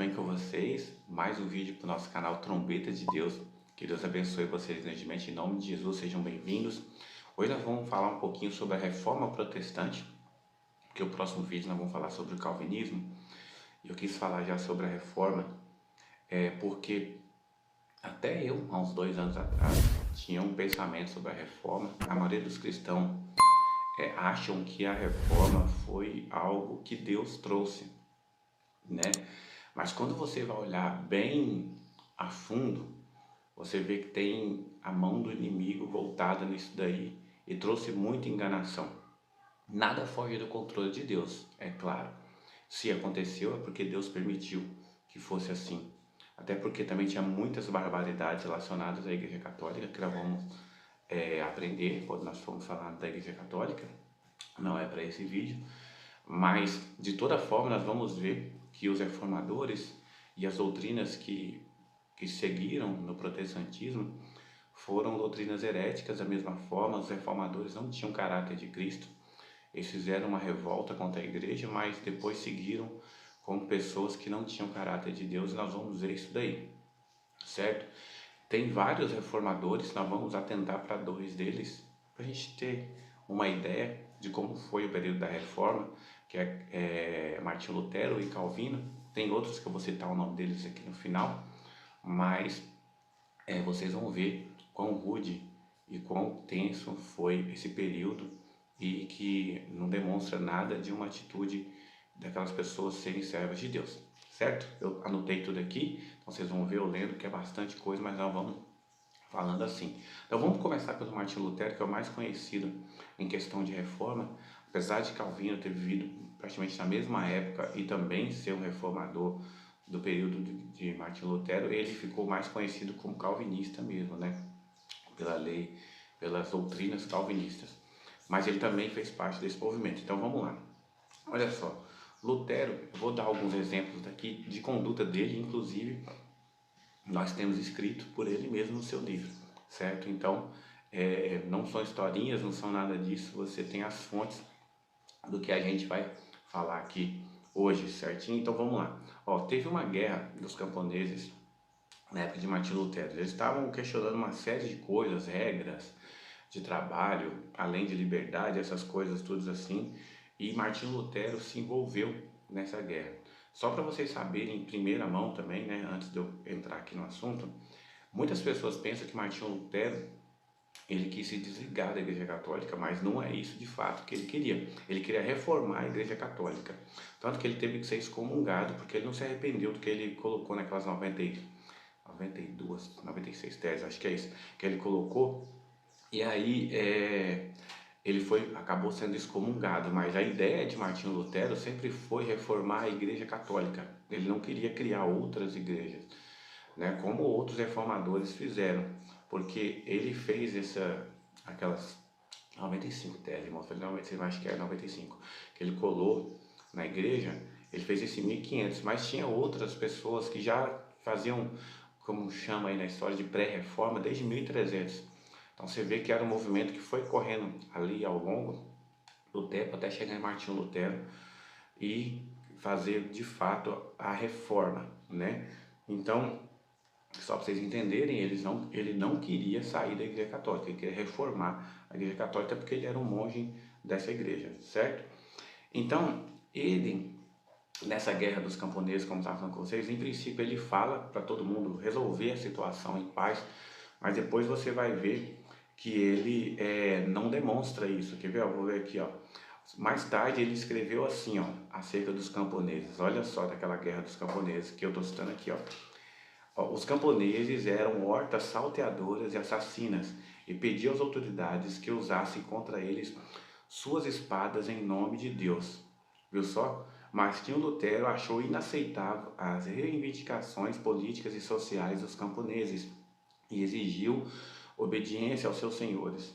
bem com vocês? Mais um vídeo para o nosso canal Trombeta de Deus. Que Deus abençoe vocês grandemente. Em nome de Jesus, sejam bem-vindos. Hoje nós vamos falar um pouquinho sobre a Reforma Protestante, porque o próximo vídeo nós vamos falar sobre o Calvinismo. E eu quis falar já sobre a Reforma, porque até eu, há uns 2 anos atrás, tinha um pensamento sobre a Reforma. A maioria dos cristãos acham que a Reforma foi algo que Deus trouxe, né? Mas quando você vai olhar bem a fundo, você vê que tem a mão do inimigo voltada nisso daí e trouxe muita enganação. Nada foge do controle de Deus, é claro. Se aconteceu é porque Deus permitiu que fosse assim. Até porque também tinha muitas barbaridades relacionadas à Igreja Católica que nós vamos aprender quando nós formos falar da Igreja Católica. Não é para esse vídeo, mas de toda forma nós vamos ver que os reformadores e as doutrinas que seguiram no protestantismo foram doutrinas heréticas. Da mesma forma, os reformadores não tinham caráter de Cristo. Eles fizeram uma revolta contra a igreja, mas depois seguiram como pessoas que não tinham caráter de Deus, e nós vamos ver isso daí, certo? Tem vários reformadores, nós vamos atentar para 2 deles, para a gente ter uma ideia de como foi o período da Reforma, que é Martinho Lutero e Calvino. Tem outros que eu vou citar o nome deles aqui no final, mas vocês vão ver quão rude e quão tenso foi esse período e que não demonstra nada de uma atitude daquelas pessoas serem servas de Deus, certo? Eu anotei tudo aqui, então vocês vão ver eu lendo, que é bastante coisa, mas nós vamos falando assim. Então vamos começar pelo Martinho Lutero, que é o mais conhecido em questão de reforma. Apesar de Calvino ter vivido praticamente na mesma época e também ser um reformador do período de Martinho Lutero, ele ficou mais conhecido como calvinista mesmo, né? Pela lei, pelas doutrinas calvinistas. Mas ele também fez parte desse movimento. Então vamos lá. Olha só, Lutero, eu vou dar alguns exemplos daqui de conduta dele, inclusive nós temos escrito por ele mesmo no seu livro, certo? Então, não são historinhas, não são nada disso, você tem as fontes do que a gente vai falar aqui hoje, certinho? Então vamos lá. Ó, teve uma guerra dos camponeses na época de Martinho Lutero. Eles estavam questionando uma série de coisas, regras de trabalho, além de liberdade, essas coisas, tudo assim. E Martinho Lutero se envolveu nessa guerra. Só para vocês saberem em primeira mão também, né, antes de eu entrar aqui no assunto, muitas pessoas pensam que Martinho Lutero ele quis se desligar da Igreja Católica, mas não é isso de fato que ele queria. Ele queria reformar a Igreja Católica. Tanto que ele teve que ser excomungado, porque ele não se arrependeu do que ele colocou naquelas 92, 96 teses, acho que é isso, que ele colocou. E aí ele acabou sendo excomungado, mas a ideia de Martinho Lutero sempre foi reformar a Igreja Católica. Ele não queria criar outras igrejas, né, como outros reformadores fizeram, porque ele fez aquelas 95 teses, irmão, acho que é 95, que ele colou na igreja. Ele fez esse 1500, mas tinha outras pessoas que já faziam, como chama aí na história, de pré-reforma desde 1300. Então você vê que era um movimento que foi correndo ali ao longo do tempo até chegar em Martinho Lutero e fazer de fato a reforma, né? Então, só para vocês entenderem, ele não queria sair da Igreja Católica, ele queria reformar a Igreja Católica porque ele era um monge dessa igreja, certo? Então, ele, nessa guerra dos camponeses, como eu estava falando com vocês, em princípio ele fala para todo mundo resolver a situação em paz, mas depois você vai ver que ele não demonstra isso. Quer ver? Eu vou ver aqui, ó. Mais tarde ele escreveu assim, ó, acerca dos camponeses. Olha só daquela guerra dos camponeses que eu estou citando aqui, ó. Os camponeses eram hortas salteadoras e assassinas e pediam às autoridades que usassem contra eles suas espadas em nome de Deus. Viu só? Martinho Lutero achou inaceitável as reivindicações políticas e sociais dos camponeses e exigiu obediência aos seus senhores.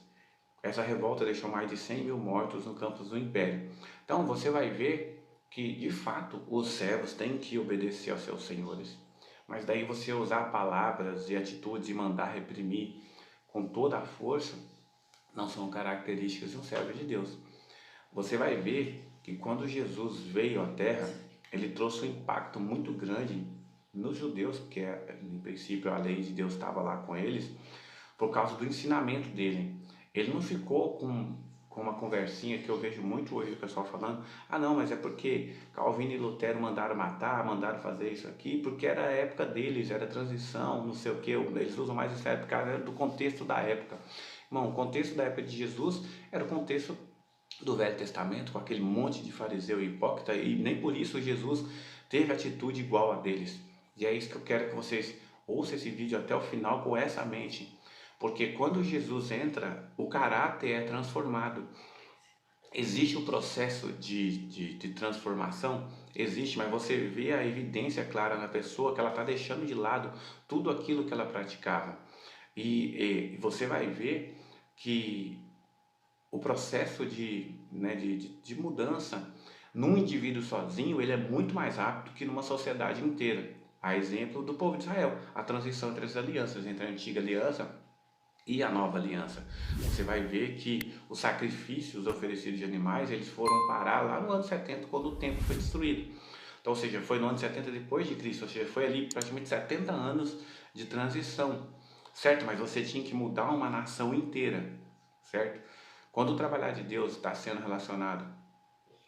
Essa revolta deixou mais de 100 mil mortos no campus do Império. Então você vai ver que, de fato, os servos têm que obedecer aos seus senhores. Mas daí você usar palavras e atitudes e mandar reprimir com toda a força não são características de um servo de Deus. Você vai ver que quando Jesus veio à Terra, ele trouxe um impacto muito grande nos judeus, porque em princípio a lei de Deus estava lá com eles, por causa do ensinamento dele. Ele não ficou com uma conversinha que eu vejo muito hoje o pessoal falando, ah não, mas é porque Calvino e Lutero mandaram matar, mandaram fazer isso aqui, porque era a época deles, era transição, não sei o que, eles usam mais essa época, era do contexto da época. Irmão, o contexto da época de Jesus era o contexto do Velho Testamento, com aquele monte de fariseu e hipócrita, e nem por isso Jesus teve atitude igual a deles. E é isso que eu quero que vocês ouçam esse vídeo até o final com essa mente, porque quando Jesus entra, o caráter é transformado. Existe o processo de transformação? Existe, mas você vê a evidência clara na pessoa que ela está deixando de lado tudo aquilo que ela praticava. E você vai ver que o processo de mudança num indivíduo sozinho, ele é muito mais rápido que numa sociedade inteira. A exemplo do povo de Israel, a transição entre as alianças, entre a antiga aliança e a nova aliança. Você vai ver que os sacrifícios oferecidos de animais, eles foram parar lá no ano 70, quando o templo foi destruído. Então, ou seja, foi no ano 70 depois de Cristo, ou seja, foi ali praticamente 70 anos de transição, certo? Mas você tinha que mudar uma nação inteira, certo? Quando o trabalhar de Deus está sendo relacionado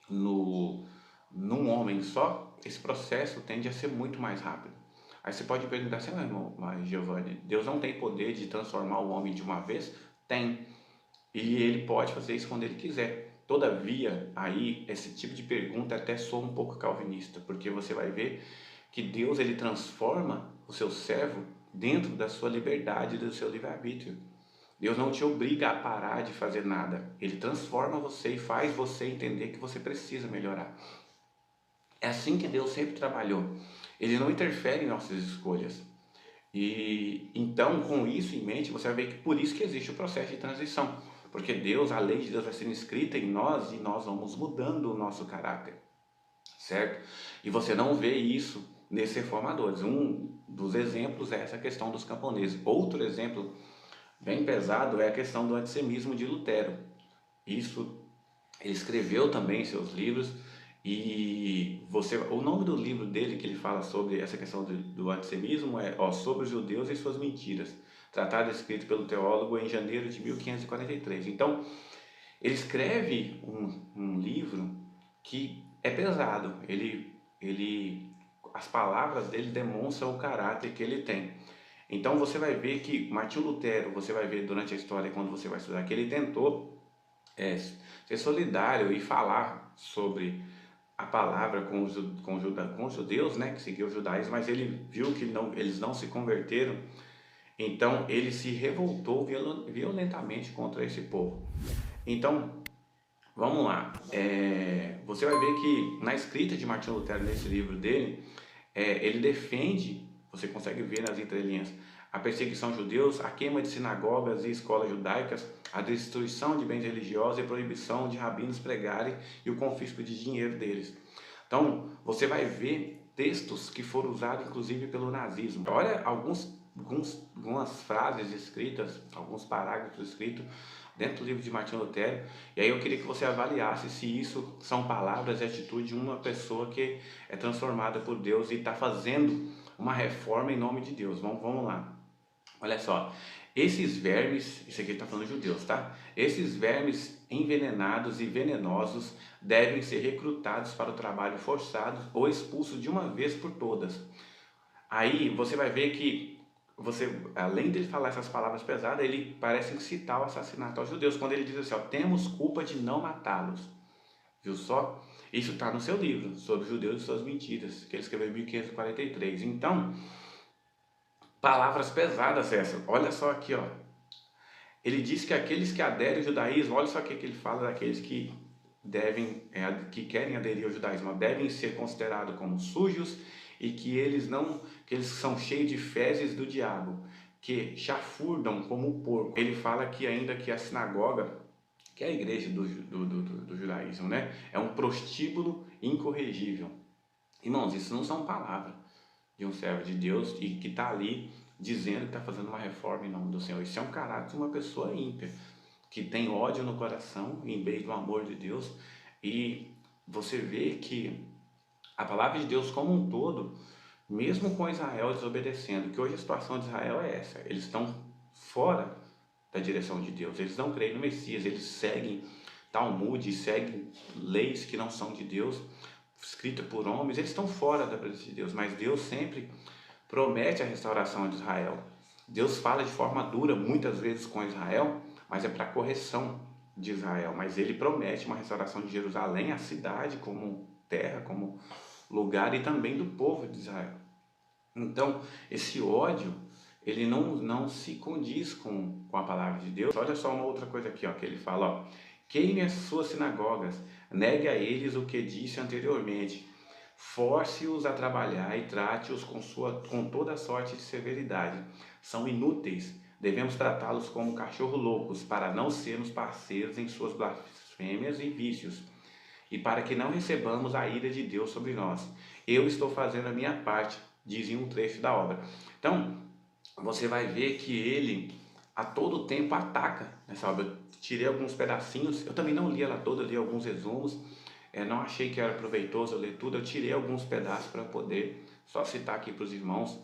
num homem só, esse processo tende a ser muito mais rápido. Aí você pode perguntar assim, irmão, mas Giovanni, Deus não tem poder de transformar o homem de uma vez? Tem. E ele pode fazer isso quando ele quiser. Todavia, aí, esse tipo de pergunta até soa um pouco calvinista, porque você vai ver que Deus, ele transforma o seu servo dentro da sua liberdade, do seu livre-arbítrio. Deus não te obriga a parar de fazer nada. Ele transforma você e faz você entender que você precisa melhorar. É assim que Deus sempre trabalhou. Ele não interfere em nossas escolhas. E então, com isso em mente, você vai ver que por isso que existe o processo de transição. Porque Deus, a lei de Deus vai sendo escrita em nós e nós vamos mudando o nosso caráter, certo? E você não vê isso nesses reformadores. Um dos exemplos é essa questão dos camponeses. Outro exemplo bem pesado é a questão do antissemitismo de Lutero. Isso ele escreveu também em seus livros, e o nome do livro dele que ele fala sobre essa questão do antissemitismo é Sobre os Judeus e Suas Mentiras, tratado escrito pelo teólogo em janeiro de 1543. Então, ele escreve um livro que é pesado, as palavras dele demonstram o caráter que ele tem. Então você vai ver que Martinho Lutero, você vai ver durante a história, quando você vai estudar, que ele tentou ser solidário e falar sobre a palavra com os judeus, né, que seguiu o judaísmo, mas ele viu que eles não se converteram, então ele se revoltou violentamente contra esse povo. Então, vamos lá, você vai ver que na escrita de Martinho Lutero, nesse livro dele, ele defende, você consegue ver nas entrelinhas, a perseguição aos judeus, a queima de sinagogas e escolas judaicas, a destruição de bens religiosos e a proibição de rabinos pregarem e o confisco de dinheiro deles. Então, você vai ver textos que foram usados inclusive pelo nazismo. Olha algumas frases escritas, alguns parágrafos escritos dentro do livro de Martinho Lutero, e aí eu queria que você avaliasse se isso são palavras e atitude de uma pessoa que é transformada por Deus e está fazendo uma reforma em nome de Deus. Vamos lá. Olha só, esses vermes, isso aqui está falando de judeus, tá? Esses vermes envenenados e venenosos devem ser recrutados para o trabalho forçado ou expulsos de uma vez por todas. Aí você vai ver que, além de ele falar essas palavras pesadas, ele parece incitar o assassinato aos judeus, quando ele diz assim, ó, temos culpa de não matá-los. Viu só? Isso está no seu livro, sobre os judeus e suas mentiras, que ele escreveu em 1543. Então, palavras pesadas essas. Olha só aqui, ó. Ele diz que aqueles que aderem ao judaísmo, olha só o que ele fala daqueles que que querem aderir ao judaísmo, devem ser considerados como sujos e que eles são cheios de fezes do diabo, que chafurdam como o porco. Ele fala que ainda que a sinagoga, que é a igreja do judaísmo, né, é um prostíbulo incorrigível. Irmãos, isso não são palavras de um servo de Deus e que está ali dizendo que está fazendo uma reforma em nome do Senhor. Isso é um caráter de uma pessoa ímpia, que tem ódio no coração em vez do amor de Deus. E você vê que A palavra de Deus como um todo, mesmo com Israel desobedecendo, que hoje a situação de Israel é essa, eles estão fora da direção de Deus, eles não creem no Messias, eles seguem Talmud, seguem leis que não são de Deus, escritas por homens, eles estão fora da presença de Deus, mas Deus sempre promete a restauração de Israel. Deus fala de forma dura muitas vezes com Israel, mas é para a correção de Israel, mas ele promete uma restauração de Jerusalém, a cidade como terra, como lugar, e também do povo de Israel. Então, esse ódio, ele não se condiz com a palavra de Deus. Olha só uma outra coisa aqui, ó, que ele fala, ó, queime as suas sinagogas, negue a eles o que disse anteriormente, force-os a trabalhar e trate-os com toda sorte de severidade. São inúteis, devemos tratá-los como cachorro loucos, para não sermos parceiros em suas blasfêmias e vícios, e para que não recebamos a ira de Deus sobre nós. Eu estou fazendo a minha parte, diz em um trecho da obra. Então, você vai ver que ele a todo tempo ataca nessa obra. Eu tirei alguns pedacinhos, eu também não li ela toda, li alguns resumos, não achei que era proveitoso eu ler tudo, eu tirei alguns pedaços para poder só citar aqui para os irmãos,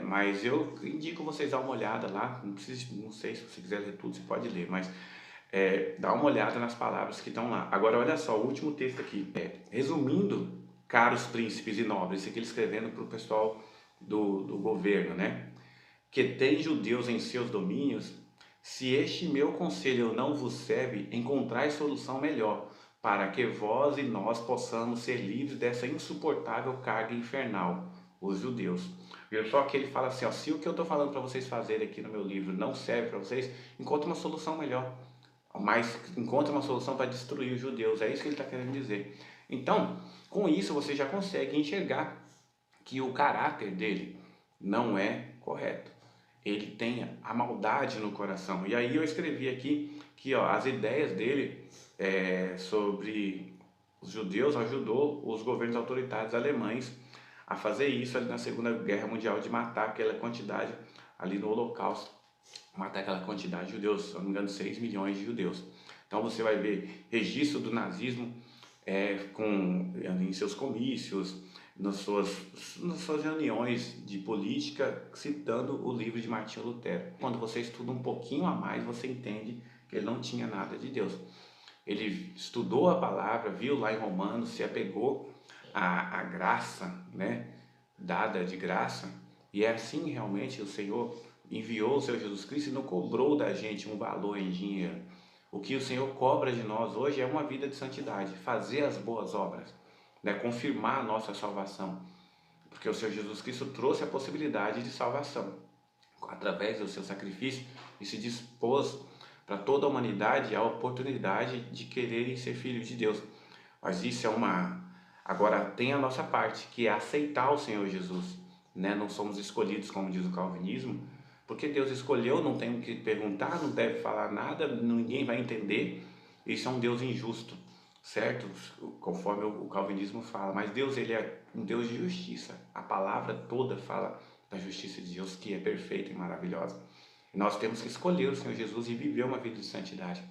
mas eu indico vocês dar uma olhada lá, não sei se você quiser ler tudo, você pode ler, mas dá uma olhada nas palavras que estão lá. Agora olha só, o último texto aqui, resumindo, caros príncipes e nobres, isso aqui ele escrevendo para o pessoal do governo, né? Que tem judeus em seus domínios, se este meu conselho não vos serve, encontrai solução melhor, para que vós e nós possamos ser livres dessa insuportável carga infernal, os judeus. Viu só que ele fala assim, ó, se o que eu estou falando para vocês fazerem aqui no meu livro não serve para vocês, encontre uma solução melhor, mas encontre uma solução para destruir os judeus, é isso que ele está querendo dizer. Então, com isso você já consegue enxergar que o caráter dele não é correto. Ele tem a maldade no coração. E aí eu escrevi aqui que ó, as ideias dele sobre os judeus ajudou os governos autoritários alemães a fazer isso ali na Segunda Guerra Mundial, de matar aquela quantidade ali no Holocausto, matar aquela quantidade de judeus, se não me engano 6 milhões de judeus. Então você vai ver registro do nazismo em seus comícios, nas suas reuniões de política, citando o livro de Martinho Lutero. Quando você estuda um pouquinho a mais, você entende que ele não tinha nada de Deus. Ele estudou a palavra, viu lá em Romanos, se apegou à graça, né, dada de graça, e é assim realmente o Senhor enviou o seu Jesus Cristo e não cobrou da gente um valor em dinheiro. O que o Senhor cobra de nós hoje é uma vida de santidade, fazer as boas obras, né? Confirmar a nossa salvação, porque o Senhor Jesus Cristo trouxe a possibilidade de salvação através do seu sacrifício e se dispôs para toda a humanidade a oportunidade de quererem ser filhos de Deus. Mas isso agora tem a nossa parte, que é aceitar o Senhor Jesus, né? Não somos escolhidos, como diz o calvinismo, porque Deus escolheu, não tem que perguntar, não deve falar nada, ninguém vai entender. Isso é um Deus injusto, certo? Conforme o calvinismo fala. Mas Deus, ele é um Deus de justiça. A palavra toda fala da justiça de Deus, que é perfeita e maravilhosa. E nós temos que escolher o Senhor Jesus e viver uma vida de santidade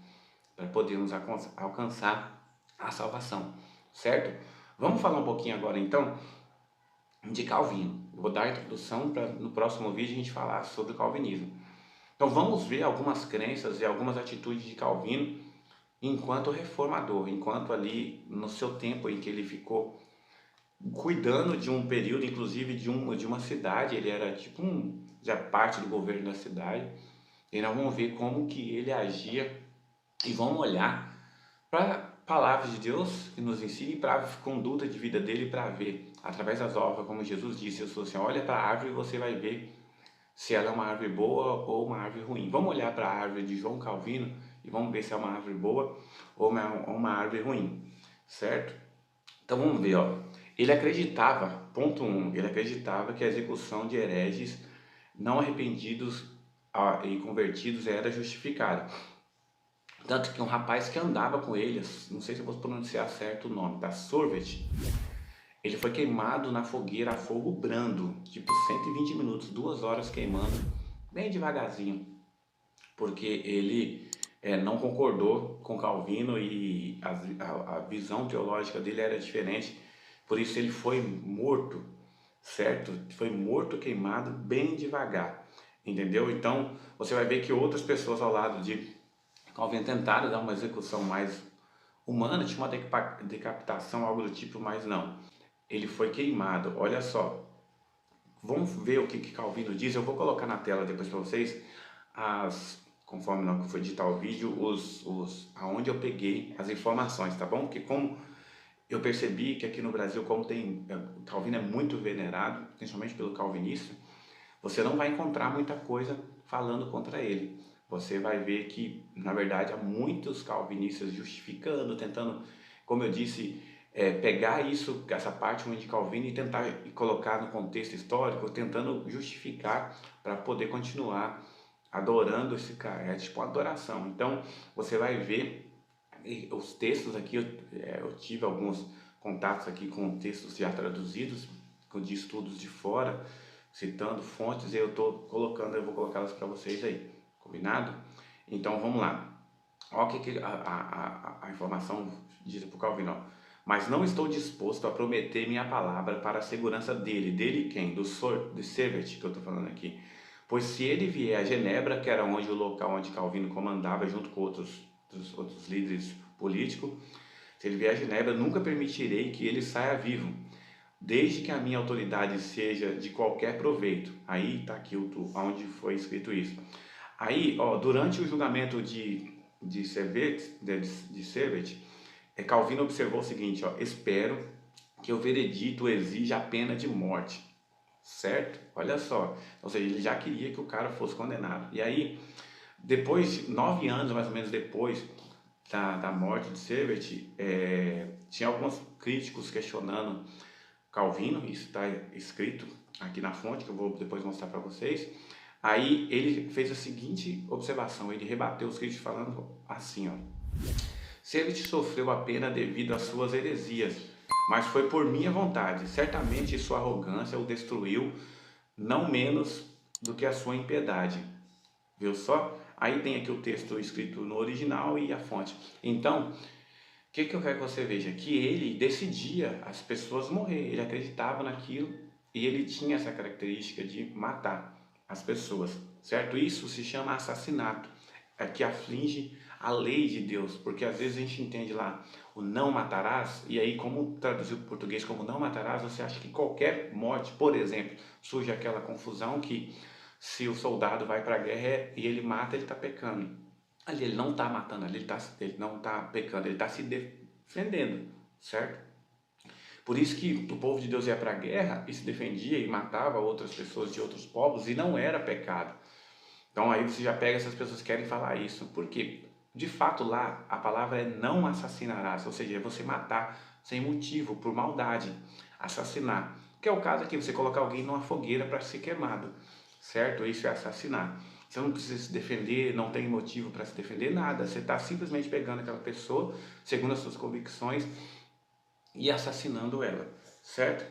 para podermos alcançar a salvação, certo? Vamos falar um pouquinho agora então de Calvino. Vou dar a introdução para no próximo vídeo a gente falar sobre o calvinismo. Então vamos ver algumas crenças e algumas atitudes de Calvino enquanto reformador, enquanto ali no seu tempo em que ele ficou cuidando de um período, inclusive de uma cidade, ele era tipo já parte do governo da cidade, e nós vamos ver como que ele agia e vamos olhar para palavras de Deus que nos ensina e para a conduta de vida dele, para ver através das obras, como Jesus disse, eu sou assim, olha para a árvore e você vai ver se ela é uma árvore boa ou uma árvore ruim. Vamos olhar para a árvore de João Calvino e vamos ver se é uma árvore boa ou uma árvore ruim, certo? Então vamos ver, ó. Ele acreditava, ponto 1, ele acreditava que a execução de hereges não arrependidos e convertidos era justificada. Tanto que um rapaz que andava com ele, não sei se eu vou pronunciar certo o nome, tá? Sorvet, ele foi queimado na fogueira a fogo brando, tipo 120 minutos, 2 horas queimando, bem devagarzinho, porque ele não concordou com Calvino e a visão teológica dele era diferente Por isso ele foi morto, certo? Foi morto, queimado bem devagar, entendeu? Então você vai ver que outras pessoas ao lado de Calvino tentaram dar uma execução mais humana, tinha uma decapitação, algo do tipo, mas não. Ele foi queimado. Olha só, vamos ver o que Calvino diz. Eu vou colocar na tela depois para vocês, conforme não foi editar o vídeo, aonde eu peguei as informações, tá bom? Porque como eu percebi que aqui no Brasil, como Calvino é muito venerado, principalmente pelo calvinista, você não vai encontrar muita coisa falando contra ele. Você vai ver que, na verdade, há muitos calvinistas justificando, tentando, como eu disse, pegar essa parte de Calvino e tentar colocar no contexto histórico, tentando justificar para poder continuar adorando esse cara. É tipo uma adoração. Então, você vai ver os textos aqui, eu tive alguns contatos aqui com textos já traduzidos, de estudos de fora, citando fontes, e eu vou colocá-las para vocês aí, combinado? Então vamos lá. Olha o que a informação diz para o Calvino. Mas não estou disposto a prometer minha palavra para a segurança dele. Dele quem? Do Servet, que eu estou falando aqui. Pois se ele vier a Genebra, que era o local onde Calvino comandava, junto com outros líderes políticos, se ele vier a Genebra, nunca permitirei que ele saia vivo, desde que a minha autoridade seja de qualquer proveito. Aí está aqui onde foi escrito isso. Aí, ó, durante o julgamento de Servet, Calvino observou o seguinte, ó, espero que o veredito exija a pena de morte, certo? Olha só, ou seja, ele já queria que o cara fosse condenado. E aí, depois, 9 anos mais ou menos depois da morte de Servet, tinha alguns críticos questionando Calvino, isso está escrito aqui na fonte, que eu vou depois mostrar para vocês. Aí ele fez a seguinte observação, ele rebateu os críticos falando assim, ó: Servet sofreu a pena devido às suas heresias, mas foi por minha vontade. Certamente sua arrogância o destruiu, não menos do que a sua impiedade. Viu só? Aí tem aqui o texto escrito no original e a fonte. Então, o que eu quero que você veja? Que ele decidia as pessoas morrer, ele acreditava naquilo e ele tinha essa característica de matar as pessoas, certo? Isso se chama assassinato, é que aflige a lei de Deus, porque às vezes a gente entende lá o não matarás, e aí como traduzir para o português como não matarás, você acha que qualquer morte, por exemplo, surge aquela confusão que se o soldado vai para a guerra e ele mata, ele está pecando. Ali ele não está matando, ali ele não está pecando, ele está se defendendo, certo? Por isso que o povo de Deus ia para a guerra e se defendia e matava outras pessoas de outros povos e não era pecado. Então aí você já pega essas pessoas que querem falar isso. Por quê? De fato lá a palavra é não assassinarás, ou seja, é você matar sem motivo, por maldade, assassinar. Que é o caso aqui, você colocar alguém numa fogueira para ser queimado, certo? Isso é assassinar. Você não precisa se defender, não tem motivo para se defender, nada. Você está simplesmente pegando aquela pessoa, segundo as suas convicções, e assassinando ela, certo?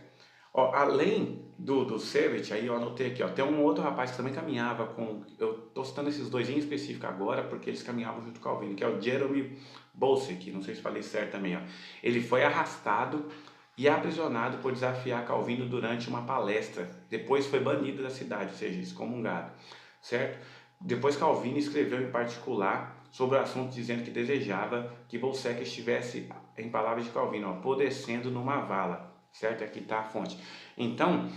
Ó, além do Servet, aí eu anotei aqui, ó, tem um outro rapaz que também caminhava com, eu estou citando esses dois em específico agora, porque eles caminhavam junto com Calvino, que é o Jeremy Bolsek, não sei se falei certo também, ó. Ele foi arrastado e aprisionado por desafiar Calvino durante uma palestra, depois foi banido da cidade, ou seja, excomungado, certo? Depois Calvino escreveu em particular sobre o assunto, dizendo que desejava que Bolsek estivesse, em palavras de Calvino, apodrecendo numa vala, certo? Aqui está a fonte. Então,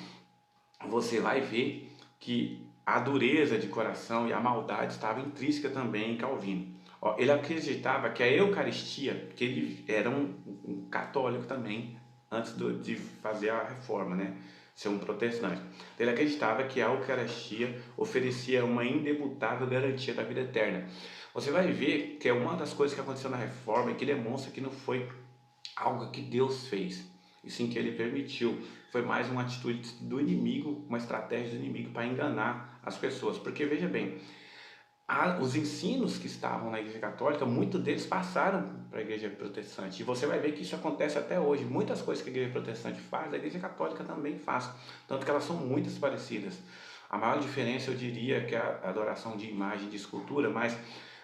você vai ver que a dureza de coração e a maldade estava intrínseca também em Calvino. Ó, ele acreditava que a Eucaristia, que ele era um católico também, antes de fazer a reforma, né? Ser um protestante. Ele acreditava que a Eucaristia oferecia uma indebutável garantia da vida eterna. Você vai ver que é uma das coisas que aconteceu na reforma e que demonstra que não foi algo que Deus fez, e sim que ele permitiu. Foi mais uma atitude do inimigo, uma estratégia do inimigo para enganar as pessoas. Porque veja bem, os ensinos que estavam na Igreja Católica, muitos deles passaram para a Igreja Protestante. E você vai ver que isso acontece até hoje. Muitas coisas que a Igreja Protestante faz, a Igreja Católica também faz. Tanto que elas são muitas parecidas. A maior diferença, eu diria, que é a adoração de imagem, de escultura, mas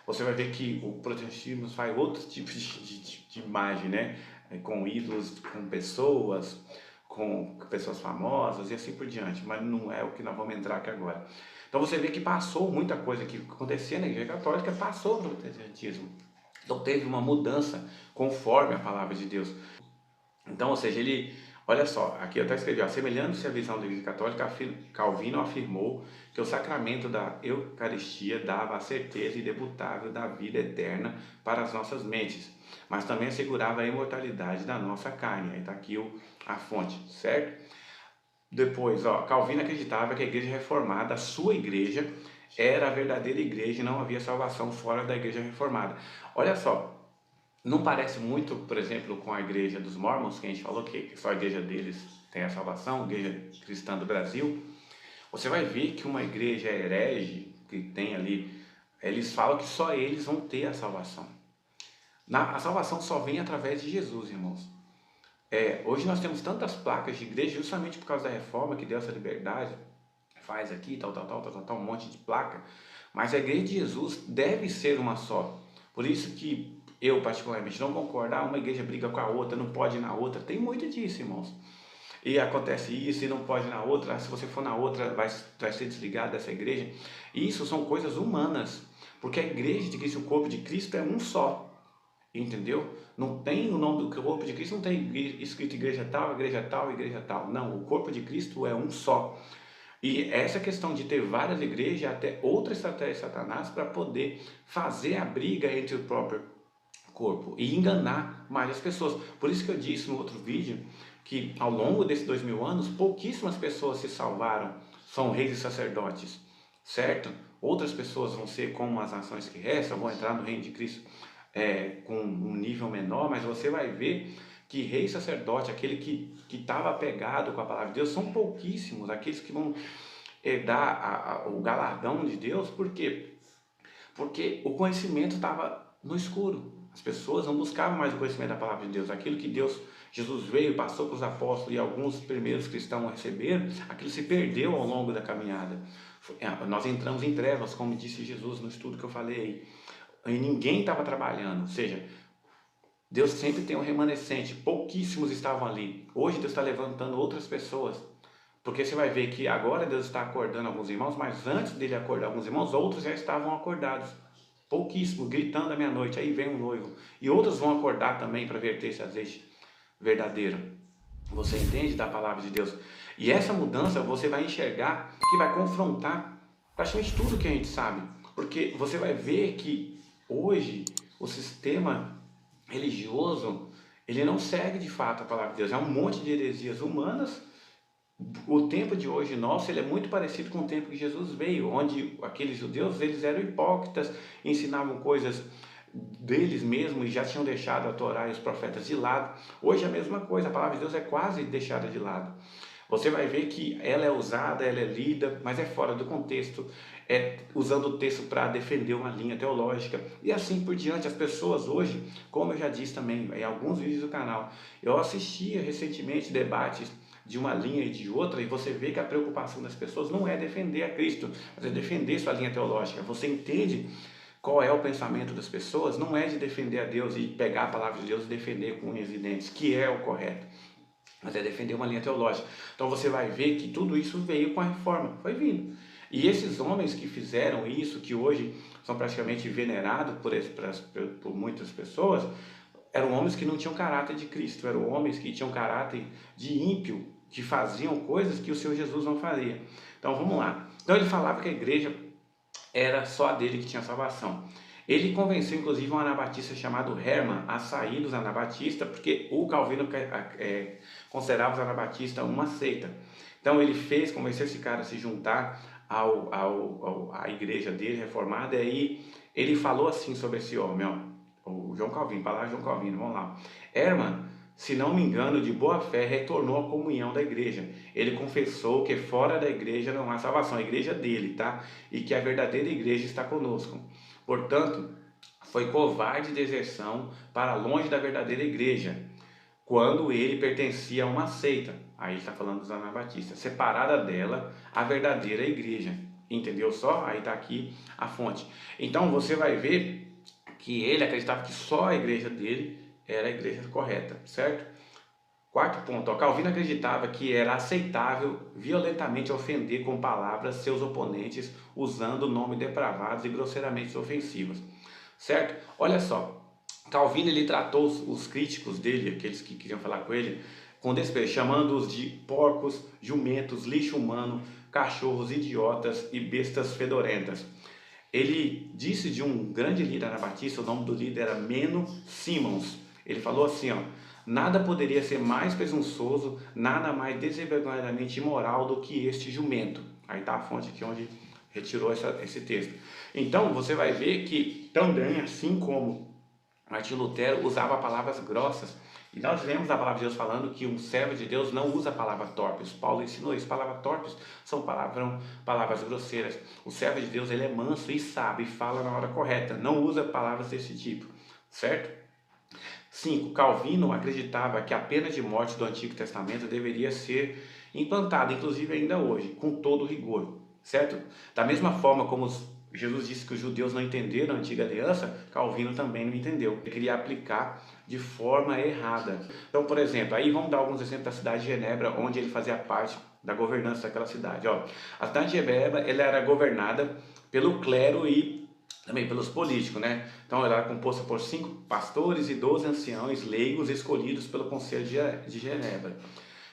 você vai ver que o protestantismo faz outros tipos de imagem, né? com ídolos, com pessoas famosas e assim por diante, mas não é o que nós vamos entrar aqui agora. Então você vê que passou muita coisa que acontecia na Igreja Católica, passou para o protestantismo. Então teve uma mudança conforme a palavra de Deus. Então, ou seja, olha só, aqui eu até escrevi, semelhando-se à visão da Igreja Católica, Calvino afirmou que o sacramento da Eucaristia dava a certeza inebutável da vida eterna para as nossas mentes, mas também assegurava a imortalidade da nossa carne. Aí está aqui a fonte, certo? Depois, Calvino acreditava que a Igreja Reformada, a sua igreja, era a verdadeira igreja e não havia salvação fora da Igreja Reformada. Olha só, não parece muito, por exemplo, com a igreja dos Mormons, que a gente falou que só a igreja deles tem a salvação, a igreja cristã do Brasil. Você vai ver que uma igreja herege, que tem ali, eles falam que só eles vão ter a salvação. A salvação só vem através de Jesus, irmãos. Hoje nós temos tantas placas de igreja justamente por causa da reforma que deu essa liberdade, faz aqui, tal, um monte de placa. Mas a igreja de Jesus deve ser uma só. Por isso que eu particularmente não concordo, uma igreja briga com a outra, não pode ir na outra. Tem muito disso, irmãos. E acontece isso e não pode ir na outra, se você for na outra vai ser desligado dessa igreja. E isso são coisas humanas, porque a igreja de Cristo, o corpo de Cristo é um só. Entendeu? Não tem o nome do corpo de Cristo, não tem escrito igreja tal, igreja tal, igreja tal. Não, o corpo de Cristo é um só. E essa questão de ter várias igrejas é até outra estratégia de Satanás para poder fazer a briga entre o próprio corpo e enganar mais as pessoas. Por isso que eu disse no outro vídeo que ao longo desses 2000 anos, pouquíssimas pessoas se salvaram, são reis e sacerdotes, certo? Outras pessoas vão ser como as nações que restam, vão entrar no reino de Cristo com um nível menor, mas você vai ver que rei e sacerdote, aquele que estava apegado com a palavra de Deus, são pouquíssimos, aqueles que vão herdar o galardão de Deus. Por quê? Porque o conhecimento estava no escuro. As pessoas não buscavam mais o conhecimento da palavra de Deus. Aquilo que Jesus veio, passou para os apóstolos e alguns primeiros cristãos receberam, aquilo se perdeu ao longo da caminhada. Nós entramos em trevas, como disse Jesus no estudo que eu falei, e ninguém estava trabalhando. Ou seja, Deus sempre tem um remanescente, pouquíssimos estavam ali. Hoje Deus está levantando outras pessoas, porque você vai ver que agora Deus está acordando alguns irmãos, mas antes dele acordar alguns irmãos, outros já estavam acordados. Pouquíssimos, gritando à meia-noite, aí vem um noivo. E outros vão acordar também para verter esse azeite verdadeiro. Você entende da palavra de Deus? E essa mudança você vai enxergar que vai confrontar praticamente tudo que a gente sabe. Porque você vai ver que hoje o sistema religioso, ele não segue de fato a palavra de Deus. É um monte de heresias humanas. O tempo de hoje nosso, ele é muito parecido com o tempo que Jesus veio, onde aqueles judeus, eles eram hipócritas, ensinavam coisas deles mesmos e já tinham deixado a Torá e os profetas de lado. Hoje é a mesma coisa, a palavra de Deus é quase deixada de lado. Você vai ver que ela é usada, ela é lida, mas é fora do contexto, usando o texto para defender uma linha teológica e assim por diante. As pessoas hoje, como eu já disse também em alguns vídeos do canal, eu assistia recentemente debates de uma linha e de outra, e você vê que a preocupação das pessoas não é defender a Cristo, mas é defender sua linha teológica. Você entende qual é o pensamento das pessoas? Não é de defender a Deus e pegar a palavra de Deus e defender com unhas e dentes, que é o correto, mas é defender uma linha teológica. Então você vai ver que tudo isso veio com a reforma, foi vindo. E esses homens que fizeram isso, que hoje são praticamente venerados por muitas pessoas, eram homens que não tinham caráter de Cristo, eram homens que tinham caráter de ímpio, que faziam coisas que o Senhor Jesus não faria. Então vamos lá. Então ele falava que a igreja era só a dele que tinha salvação. Ele convenceu inclusive um anabatista chamado Hermann a sair dos anabatistas, porque o Calvino considerava os anabatistas uma seita. Então ele convenceu esse cara a se juntar à igreja dele reformada, e aí ele falou assim sobre esse homem, o João Calvino, palavra João Calvino, vamos lá. Hermann, se não me engano, de boa fé, retornou à comunhão da igreja. Ele confessou que fora da igreja não há salvação, a igreja dele, tá? E que a verdadeira igreja está conosco. Portanto, foi covarde de deserção para longe da verdadeira igreja, quando ele pertencia a uma seita. Aí está falando dos anabatistas, separada dela, a verdadeira igreja. Entendeu só? Aí está aqui a fonte. Então você vai ver que ele acreditava que só a igreja dele era a igreja correta, certo? Quarto ponto, ó, Calvino acreditava que era aceitável violentamente ofender com palavras seus oponentes usando nomes depravados e grosseiramente ofensivos, certo? Olha só, Calvino ele tratou os críticos dele, aqueles que queriam falar com ele, com desprezo, chamando-os de porcos, jumentos, lixo humano, cachorros idiotas e bestas fedorentas. Ele disse de um grande líder anabatista, o nome do líder era Meno Simons. Ele falou assim, ó, nada poderia ser mais presunçoso, nada mais desenvergonhadamente imoral do que este jumento. Aí está a fonte aqui onde retirou esse texto. Então você vai ver que também, assim como Martim Lutero usava palavras grossas, e nós vemos a palavra de Deus falando que um servo de Deus não usa palavras torpes. Paulo ensinou isso. Palavras torpes são palavras grosseiras. O servo de Deus ele é manso e sabe, e fala na hora correta. Não usa palavras desse tipo, certo? 5. Calvino acreditava que a pena de morte do Antigo Testamento deveria ser implantada, inclusive ainda hoje, com todo rigor, certo? Da mesma forma como Jesus disse que os judeus não entenderam a Antiga Aliança, Calvino também não entendeu. Ele queria aplicar de forma errada. Então, por exemplo, aí vamos dar alguns exemplos da cidade de Genebra, onde ele fazia parte da governança daquela cidade. Ó, a cidade de Genebra ela era governada pelo clero e também pelos políticos, né? Então ela era composta por 5 pastores e 12 anciãos leigos escolhidos pelo Conselho de Genebra.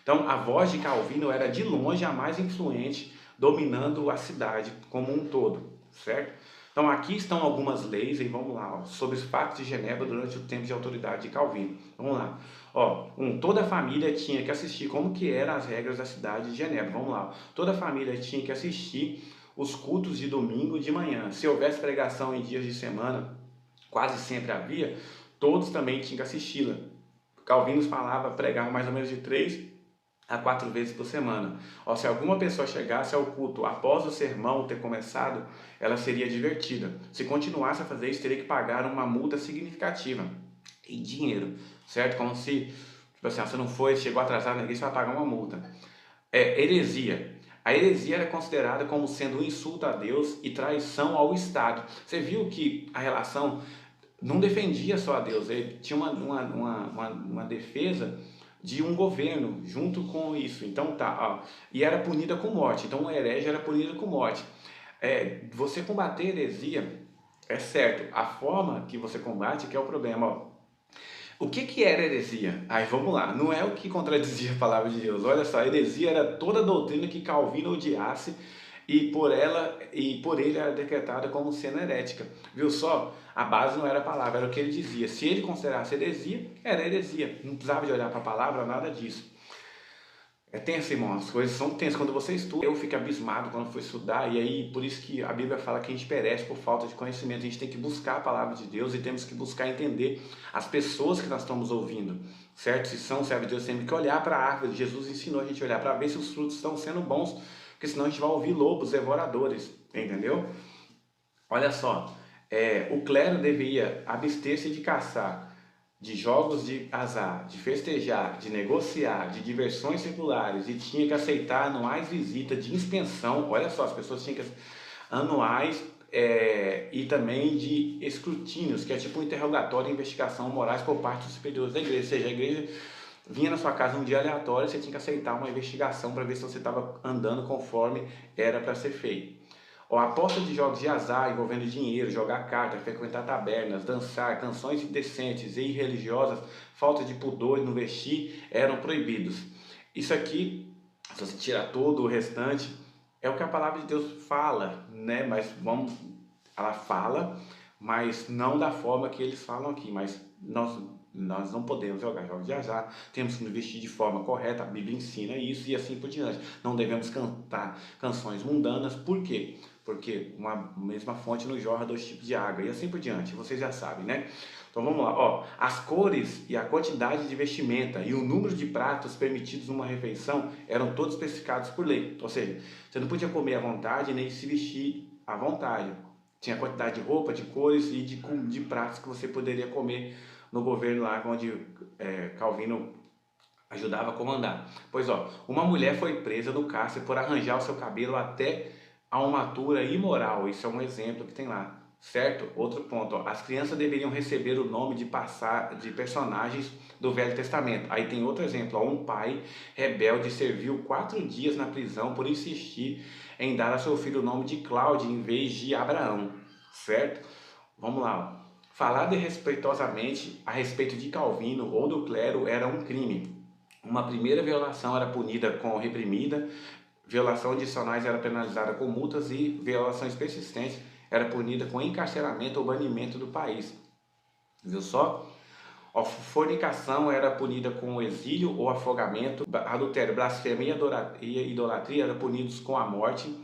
Então a voz de Calvino era de longe a mais influente, dominando a cidade como um todo, certo? Então aqui estão algumas leis, e vamos lá, ó, sobre os pactos de Genebra durante o tempo de autoridade de Calvino. Vamos lá. Ó, toda a família tinha que assistir, como que eram as regras da cidade de Genebra. Vamos lá. Toda a família tinha que assistir os cultos de domingo de manhã. Se houvesse pregação em dias de semana, quase sempre havia, todos também tinham que assisti-la. Calvino falava, pregava mais ou menos de 3 a 4 vezes por semana. Ó, se alguma pessoa chegasse ao culto após o sermão ter começado, ela seria advertida. Se continuasse a fazer isso, teria que pagar uma multa significativa em dinheiro, certo? Como se, tipo assim, você não foi, chegou atrasado na igreja, você vai pagar uma multa. Heresia. A heresia era considerada como sendo um insulto a Deus e traição ao Estado. Você viu que a relação não defendia só a Deus, ele tinha uma defesa de um governo junto com isso. Então tá, ó, e era punida com morte. Então o herege era punido com morte. Você combater a heresia é certo. A forma que você combate que é o problema. Ó. O que era heresia? Aí vamos lá, não é o que contradizia a palavra de Deus. Olha só, a heresia era toda a doutrina que Calvino odiasse e por ele era decretada como sendo herética. Viu só? A base não era a palavra, era o que ele dizia. Se ele considerasse heresia, era heresia. Não precisava de olhar para a palavra, nada disso. É tenso, irmão, as coisas são tensas. Quando você estuda, eu fico abismado quando for estudar, e aí por isso que a Bíblia fala que a gente perece por falta de conhecimento. A gente tem que buscar a palavra de Deus e temos que buscar entender as pessoas que nós estamos ouvindo, certo? Se são servos de Deus, temos que olhar para a árvore. Jesus ensinou a gente a olhar para ver se os frutos estão sendo bons, porque senão a gente vai ouvir lobos devoradores, entendeu? Olha só, o clero deveria abster-se de caçar, de jogos de azar, de festejar, de negociar, de diversões seculares, e tinha que aceitar anuais visitas de inspeção. Olha só, as pessoas tinham que anuais e também de escrutínios, que é tipo um interrogatório e investigação morais por parte dos superiores da igreja. Ou seja, a igreja vinha na sua casa um dia aleatório e você tinha que aceitar uma investigação para ver se você estava andando conforme era para ser feito. A aposta de jogos de azar envolvendo dinheiro, jogar carta, frequentar tabernas, dançar, canções indecentes e irreligiosas, falta de pudor no vestir, eram proibidos. Isso aqui, se você tirar todo o restante, é o que a palavra de Deus fala, né? Mas ela fala, mas não da forma que eles falam aqui. Mas nós não podemos jogar jogos de azar, temos que nos vestir de forma correta, a Bíblia ensina isso e assim por diante. Não devemos cantar canções mundanas, por quê? Porque uma mesma fonte nos jorra 2 tipos de água e assim por diante, vocês já sabem, né? Então vamos lá, ó, as cores e a quantidade de vestimenta e o número de pratos permitidos numa refeição eram todos especificados por lei, ou seja, você não podia comer à vontade nem se vestir à vontade. Tinha a quantidade de roupa, de cores e de pratos que você poderia comer no governo lá onde Calvino ajudava a comandar. Pois ó, uma mulher foi presa no cárcere por arranjar o seu cabelo até a uma altura imoral. Isso é um exemplo que tem lá. certo? Outro ponto, ó, as crianças deveriam receber o nome de personagens do Velho Testamento. Aí tem outro exemplo, ó, um pai rebelde serviu 4 dias na prisão por insistir em dar a seu filho o nome de Cláudio em vez de Abraão, certo? Vamos lá, ó. Falar desrespeitosamente a respeito de Calvino ou do clero era um crime. Uma primeira violação era punida com reprimida, violação adicionais era penalizada com multas e violações persistentes era punida com encarceramento ou banimento do país. Viu só? A fornicação era punida com exílio ou afogamento, adultério, blasfêmia e idolatria eram punidos com a morte.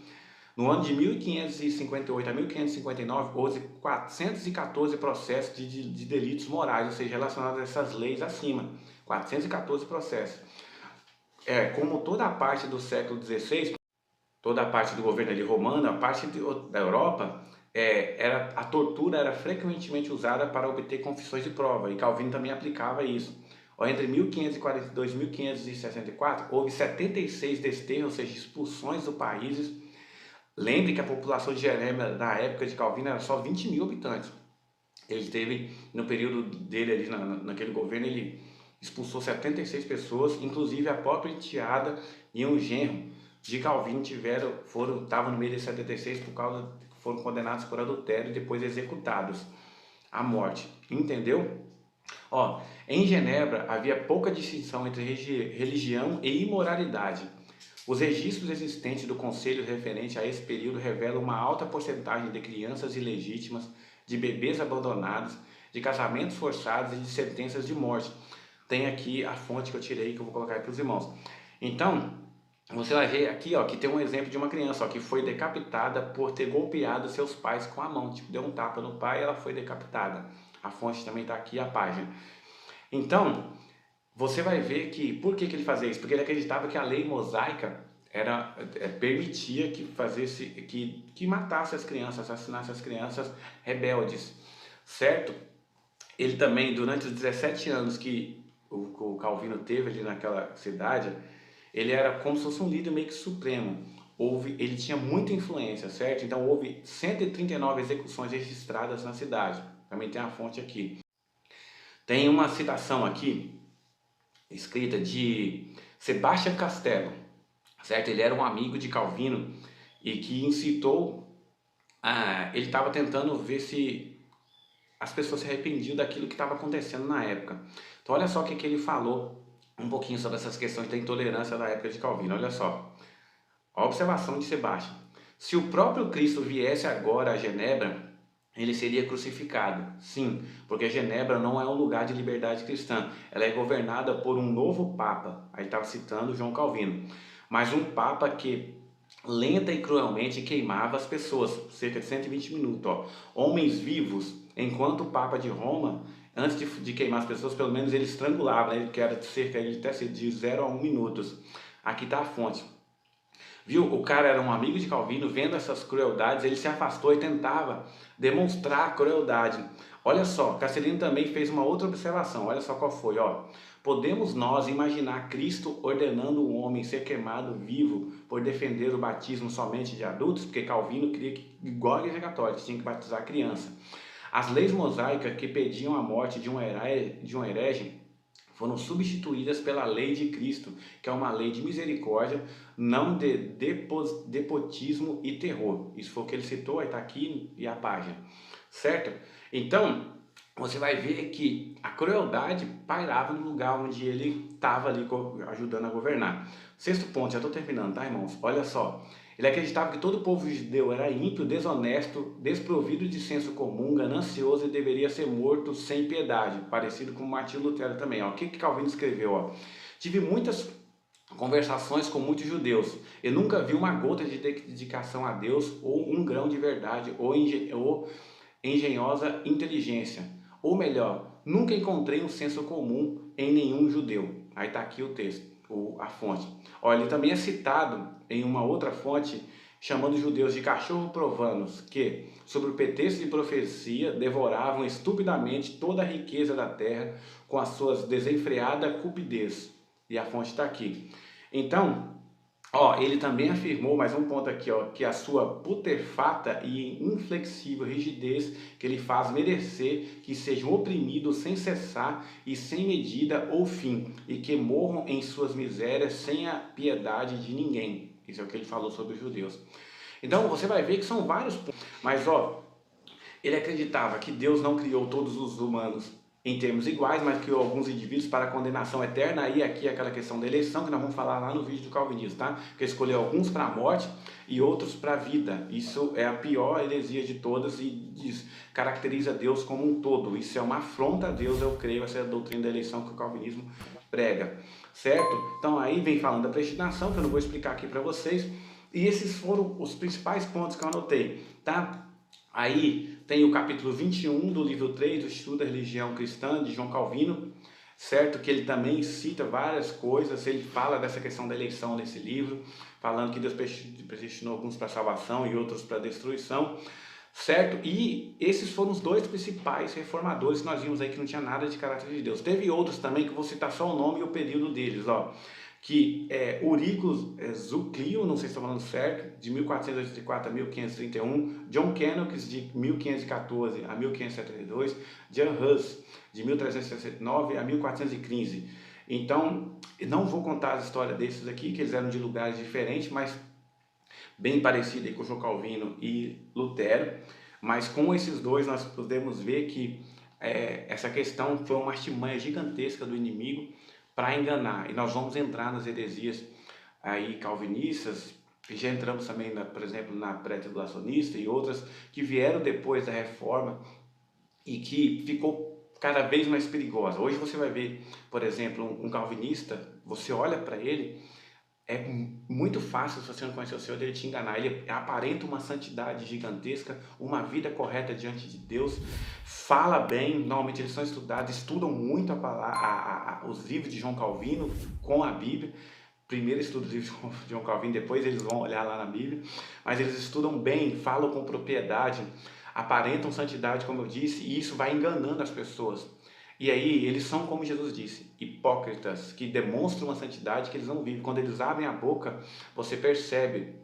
No ano de 1558 a 1559, houve 414 processos de delitos morais, ou seja, relacionados a essas leis acima. 414 processos. Como toda a parte do século XVI, toda a parte do governo ali romano, a parte da Europa, a tortura era frequentemente usada para obter confissões de prova, e Calvino também aplicava isso. Entre 1542 e 1564, houve 76 desterros, ou seja, expulsões do países. Lembre que a população de Genebra, na época de Calvino, era só 20 mil habitantes. Ele teve, no período dele ali, naquele governo, ele expulsou 76 pessoas, inclusive a própria enteada e um genro de Calvino estavam no meio de 76 por causa que foram condenados por adultério e depois executados à morte. Entendeu? Ó, em Genebra havia pouca distinção entre religião e imoralidade. Os registros existentes do conselho referente a esse período revelam uma alta porcentagem de crianças ilegítimas, de bebês abandonados, de casamentos forçados e de sentenças de morte. Tem aqui a fonte que eu tirei, que eu vou colocar para os irmãos. Então, você vai ver aqui, ó, que tem um exemplo de uma criança, ó, que foi decapitada por ter golpeado seus pais com a mão. Tipo, deu um tapa no pai e ela foi decapitada. A fonte também está aqui, a página. Então, você vai ver que, por que ele fazia isso? Porque ele acreditava que a lei mosaica permitia que matasse as crianças, assassinasse as crianças rebeldes, certo? Ele também, durante os 17 anos que o Calvino teve ali naquela cidade, ele era como se fosse um líder meio que supremo. Ele tinha muita influência, certo? Então houve 139 execuções registradas na cidade. Também tem a fonte aqui. Tem uma citação aqui, escrita de Sebastião Castello, certo? Ele era um amigo de Calvino e que incitou, ele estava tentando ver se as pessoas se arrependiam daquilo que estava acontecendo na época. Então olha só o que ele falou um pouquinho sobre essas questões da intolerância da época de Calvino. Olha só, a observação de Sebastião. Se o próprio Cristo viesse agora a Genebra, ele seria crucificado. Sim, porque Genebra não é um lugar de liberdade cristã. Ela é governada por um novo Papa. Aí estava citando João Calvino. Mas um Papa que lenta e cruelmente queimava as pessoas, cerca de 120 minutos. Ó. Homens vivos, enquanto o Papa de Roma, antes de queimar as pessoas, pelo menos ele estrangulava, né? Que era cerca de 0 a 1 minutos. Aqui está a fonte. Viu? O cara era um amigo de Calvino, vendo essas crueldades, ele se afastou e tentava demonstrar a crueldade. Olha só, Castelino também fez uma outra observação, olha só qual foi, ó. Podemos nós imaginar Cristo ordenando um homem ser queimado vivo por defender o batismo somente de adultos? Porque Calvino queria que, igual a Igreja Católica, tinha que batizar a criança. As leis mosaicas que pediam a morte de um herege foram substituídas pela lei de Cristo, que é uma lei de misericórdia, não de despotismo e terror. Isso foi o que ele citou, aí está aqui e a página, certo? Então, você vai ver que a crueldade pairava no lugar onde ele estava ali ajudando a governar. Sexto ponto, já estou terminando, tá, irmãos? Olha só. Ele acreditava que todo o povo judeu era ímpio, desonesto, desprovido de senso comum, ganancioso e deveria ser morto sem piedade, parecido com Martinho Lutero também. Ó. O que Calvino escreveu? Ó? Tive muitas conversações com muitos judeus. Eu nunca vi uma gota de dedicação a Deus, ou um grão de verdade, ou engenhosa inteligência. Ou melhor, nunca encontrei um senso comum em nenhum judeu. Aí está aqui o texto, a fonte. Olha, ele também é citado em uma outra fonte, chamando os judeus de cachorro provanos, que, sob o pretexto de profecia, devoravam estupidamente toda a riqueza da terra com as suas desenfreada cupidez. E a fonte está aqui. Então, Ó, ele também afirmou, mais um ponto aqui, ó, que a sua putrefata e inflexível rigidez que ele faz merecer que sejam oprimidos sem cessar e sem medida ou fim, e que morram em suas misérias sem a piedade de ninguém. Isso é o que ele falou sobre os judeus. Então você vai ver que são vários pontos, mas ó, ele acreditava que Deus não criou todos os humanos em termos iguais, mas criou alguns indivíduos para a condenação eterna. Aí aqui é aquela questão da eleição que nós vamos falar lá no vídeo do calvinismo, tá? Que ele escolheu alguns para a morte e outros para a vida. Isso é a pior heresia de todas e caracteriza Deus como um todo. Isso é uma afronta a Deus, eu creio, essa é a doutrina da eleição que o calvinismo prega, certo? Então aí vem falando da predestinação, que eu não vou explicar aqui para vocês. E esses foram os principais pontos que eu anotei, tá? Aí tem o capítulo 21 do livro 3 do Estudo da Religião Cristã, de João Calvino, certo? Que ele também cita várias coisas, ele fala dessa questão da eleição nesse livro, falando que Deus predestinou alguns para salvação e outros para destruição, certo? E esses foram os dois principais reformadores que nós vimos aí que não tinha nada de caráter de Deus. Teve outros também que eu vou citar só o nome e o período deles, ó. Que é Auricus Zuclio, não sei se estou falando certo, de 1484 a 1531, John Kenneth, de 1514 a 1572, Jan Hus, de 1369 a 1415. Então, não vou contar a história desses aqui, que eles eram de lugares diferentes, mas bem parecido com João Calvino e Lutero, mas com esses dois nós podemos ver que essa questão foi uma artimanha gigantesca do inimigo para enganar, e nós vamos entrar nas heresias aí calvinistas, e já entramos também, por exemplo, na pré-tribulacionista e outras que vieram depois da reforma e que ficou cada vez mais perigosa. Hoje você vai ver, por exemplo, um calvinista, você olha para ele, é muito fácil, se você não conhecer o Senhor, dele te enganar. Ele aparenta uma santidade gigantesca, uma vida correta diante de Deus, fala bem, normalmente eles são estudados, estudam muito os livros de João Calvino com a Bíblia. Primeiro estudam os livros de João Calvino, depois eles vão olhar lá na Bíblia, mas eles estudam bem, falam com propriedade, aparentam santidade, como eu disse, e isso vai enganando as pessoas. E aí eles são, como Jesus disse, hipócritas, que demonstram uma santidade que eles não vivem. Quando eles abrem a boca, você percebe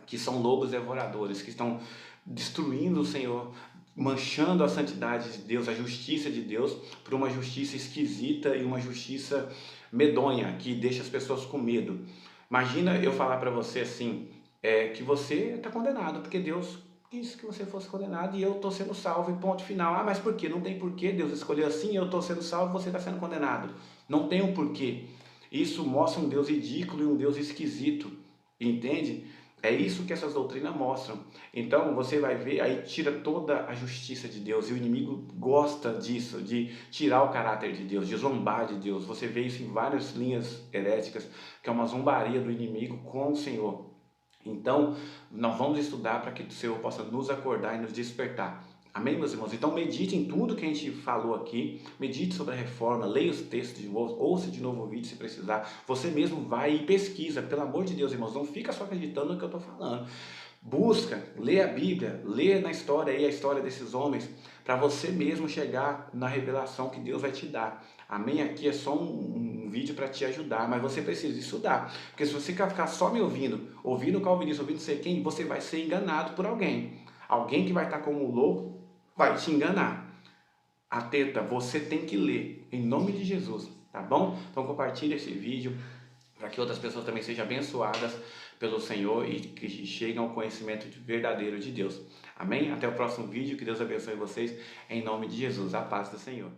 que são lobos devoradores, que estão destruindo o Senhor, manchando a santidade de Deus, a justiça de Deus, por uma justiça esquisita e uma justiça medonha, que deixa as pessoas com medo. Imagina eu falar para você assim, que você está condenado, porque Deus quis que você fosse condenado e eu estou sendo salvo, e ponto final. Ah, mas por quê? Não tem porquê, Deus escolheu assim, eu estou sendo salvo e você está sendo condenado. Não tem um porquê. Isso mostra um Deus ridículo e um Deus esquisito, entende? É isso que essas doutrinas mostram. Então você vai ver, aí tira toda a justiça de Deus, e o inimigo gosta disso, de tirar o caráter de Deus, de zombar de Deus. Você vê isso em várias linhas heréticas, que é uma zombaria do inimigo com o Senhor. Então, nós vamos estudar para que o Senhor possa nos acordar e nos despertar. Amém, meus irmãos? Então, medite em tudo que a gente falou aqui, medite sobre a reforma, leia os textos de novo, ouça de novo o vídeo se precisar. Você mesmo vai e pesquisa, pelo amor de Deus, irmãos, não fica só acreditando no que eu estou falando. Busca, lê a Bíblia, lê na história aí a história desses homens, para você mesmo chegar na revelação que Deus vai te dar. Amém? Aqui é só um vídeo para te ajudar, mas você precisa estudar. Porque se você ficar só me ouvindo o calvinista, ouvindo sei quem, você vai ser enganado por alguém. Alguém que vai estar como louco vai te enganar. Atenta, você tem que ler, em nome de Jesus, tá bom? Então compartilhe esse vídeo, para que outras pessoas também sejam abençoadas pelo Senhor e que cheguem ao conhecimento verdadeiro de Deus. Amém? Até o próximo vídeo, que Deus abençoe vocês, em nome de Jesus. A paz do Senhor.